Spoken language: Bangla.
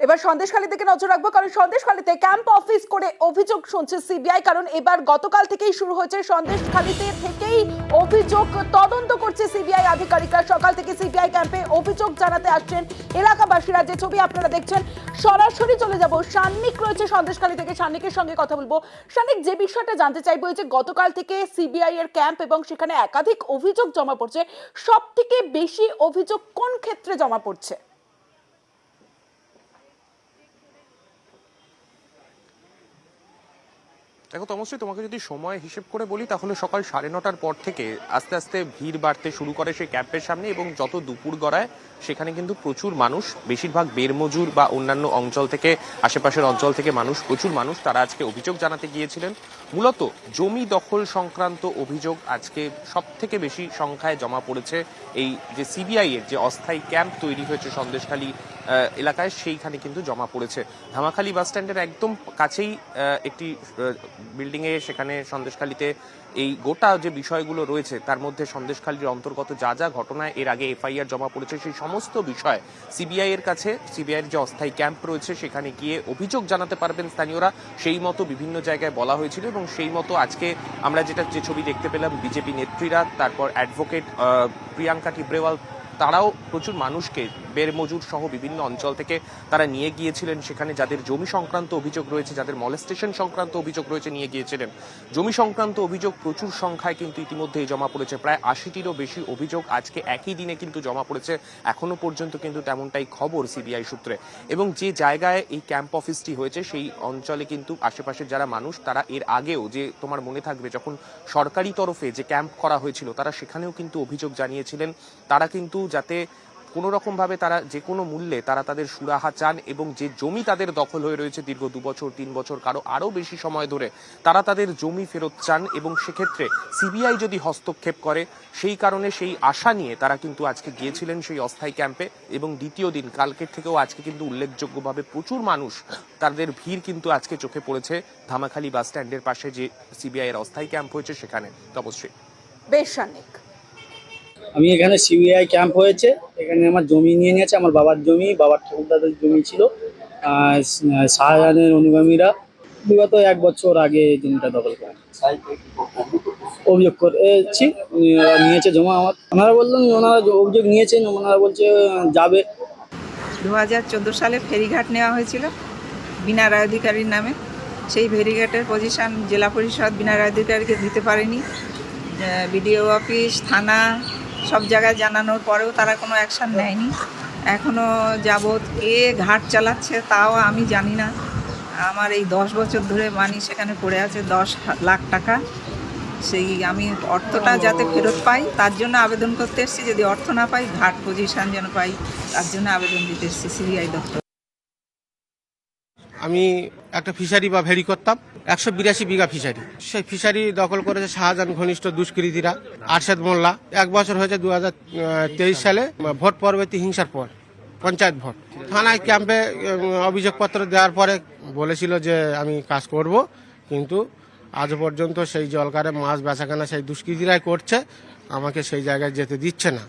এবার সন্দেশখালী থেকে নজর রাখবো, কারণ সন্দেশখালীতে ক্যাম্প অফিস করে অভিযোগ শুনছে সিবিআই। কারণ এবার গতকাল থেকেই শুরু হয়েছে সন্দেশখালীতে থেকেই অভিযোগ তদন্ত করছে সিবিআই আধিকারিকরা। সকাল থেকে সিবিআই ক্যাম্পে অভিযোগ জানাতে আসছেন এলাকাবাসীরা। যে ছবি আপনারা দেখছেন, সরাসরি চলে যাব, সান্নিক রয়েছে সন্দেশখালী থেকে, সান্নিকের সঙ্গে কথা বলবো। সান্নিক, যে বিষয়টা জানতে চাইবো, যে গতকাল থেকে সিবিআই এর ক্যাম্প এবং সেখানে একাধিক অভিযোগ জমা পড়ছে, সব থেকে বেশি অভিযোগ কোন ক্ষেত্রে জমা পড়ছে? দেখো তমশ্রী, তোমাকে যদি সময় হিসেব করে বলি তাহলে সকাল 9:30টার পর থেকে আস্তে আস্তে ভিড় বাড়তে শুরু করে সেই ক্যাম্পের সামনে, এবং যত দুপুর গড়ায় সেখানে কিন্তু প্রচুর মানুষ, বেশিরভাগ বেরমজুর বা অন্যান্য অঞ্চল থেকে, আশেপাশের অঞ্চল থেকে প্রচুর মানুষ তারা আজকে অভিযোগ জানাতে গিয়েছিলেন। মূলত জমি দখল সংক্রান্ত অভিযোগ আজকে সব থেকে বেশি সংখ্যায় জমা পড়েছে এই যে সিবিআই এর যে অস্থায়ী ক্যাম্প তৈরি হয়েছে সন্দেশখালী এলাকায়, সেইখানে কিন্তু জমা পড়েছে। ধামাখালী বাস স্ট্যান্ডের একদম কাছেই একটি বিল্ডিং এ, সেখানে সন্দেশখালীতে এই গোটা যে বিষয়গুলো রয়েছে তার মধ্যে সন্দেশখালীর অন্তর্গত যা যা ঘটনায় এর আগে এফআইআর জমা পড়েছে সেই সমস্ত বিষয় সিবিআই এর কাছে, সিবিআই এর যে অস্থায়ী ক্যাম্প রয়েছে সেখানে গিয়ে অভিযোগ জানাতে পারবেন স্থানীয়রা। সেই মতো বিভিন্ন জায়গায় বলা হয়েছিল, এবং সেই মতো আজকে আমরা যে ছবি দেখতে পেলাম, বিজেপি নেত্রীরা, তারপর অ্যাডভোকেট প্রিয়াঙ্কা টিব্রেওয়াল, তারাও প্রচুর মানুষকে বেরমজুর সহ বিভিন্ন অঞ্চল থেকে তারা নিয়ে গিয়েছিলেন সেখানে, যাদের জমি সংক্রান্ত অভিযোগ রয়েছে, যাদের মলেস্টেশন সংক্রান্ত অভিযোগ রয়েছে, নিয়ে গিয়েছিলেন। জমি সংক্রান্ত অভিযোগ প্রচুর সংখ্যায় কিন্তু ইতিমধ্যেই জমা পড়েছে, প্রায় 80টিরও বেশি অভিযোগ আজকে একই দিনে কিন্তু জমা পড়েছে। এখনো পর্যন্ত কিন্তু তেমনটাই খবর সিবিআই সূত্রে। এবং যে জায়গায় এই ক্যাম্প অফিসটি হয়েছে সেই অঞ্চলে কিন্তু আশেপাশের যারা মানুষ, তারা এর আগেও, যে তোমার মনে থাকবে, যখন সরকারি তরফে যে ক্যাম্প করা হয়েছিল তারা সেখানেও কিন্তু অভিযোগ জানিয়েছিলেন। তারা কিন্তু যাতে কোনো রকম ভাবে তারা যে কোনো মূল্যে তারা তাদের সুরাহা চান, এবং যে জমি তাদের দখল হয়ে রয়েছে দীর্ঘ 2 বছর 3 বছর, কারো আরো বেশি সময় ধরে, তারা তাদের জমি ফেরত চান, এবং সেক্ষেত্রে সিবিআই যদি হস্তক্ষেপ করে, সেই কারণে সেই আশা নিয়ে তারা কিন্তু আজকে গিয়েছিলেন সেই অস্থায়ী ক্যাম্পে। এবং দ্বিতীয় দিন, কালকের থেকেও আজকে কিন্তু উল্লেখযোগ্যভাবে প্রচুর মানুষ, তাদের ভিড় কিন্তু আজকে চোখে পড়েছে ধামাখালী বাস স্ট্যান্ডের পাশে যে সিবিআই এর অস্থায়ী ক্যাম্প হয়েছে সেখানে। অবশ্যই বেশ সান্নিক, আমি এখানে সিবিআই ক্যাম্প হয়েছে, এখানে আমার জমি নিয়ে নিয়েছে, আমার বাবার জমি, বাবার ঠাকুরদাদের জমি ছিল। শাহজাহানের অনুগামীরা বিগত 1 বছর আগে জমিটা দখল করে অভিযোগ করেছি। নিয়েছে জমা আমার, ওনারা বললেন ওনারা অভিযোগ নিয়েছেন, ওনারা বলছে যাবে। 2014 সালে ফেরিঘাট নেওয়া হয়েছিল বিনা রায় অধিকারীর নামে। সেই ফেরিঘাটের পজিশন জেলা পরিষদ বিনা রায় অধিকারীকে দিতে পারেনি। বিডিও অফিস, থানা, সব জায়গায় জানানোর পরেও তারা কোনো অ্যাকশান নেয়নি। এখনও যাবৎ কে ঘাট চালাচ্ছে তাও আমি জানি না। আমার এই 10 বছর ধরে মানি সেখানে পড়ে আছে 10 লাখ টাকা। সেই আমি অর্থটা যাতে ফেরত পাই তার জন্য আবেদন করতে এসেছি। যদি অর্থ না পাই, ঘাট পজিশন যেন পাই, তার জন্য আবেদন দিতে এসেছি সিবিআই দপ্তর। আমি একটা ফিশারি বা ভেরি করতাম, 182 বিঘা ফিশারি। সেই ফিশারি দখল করেছে শাহজাহান ঘনিষ্ঠ দুষ্কৃতীরা, আরশেদ মোল্লা। 1 বছর হয়েছে 2023 সালে ভোট পরবর্তী হিংসার পর, পঞ্চায়েত ভোট। থানায় ক্যাম্পে অভিযোগপত্র দেওয়ার পরে বলেছিল যে আমি কাজ করব, কিন্তু আজ পর্যন্ত সেই জলকারে মাছ বেচাকেনা সেই দুষ্কৃতীরাই করছে, আমাকে সেই জায়গায় যেতে দিচ্ছে না।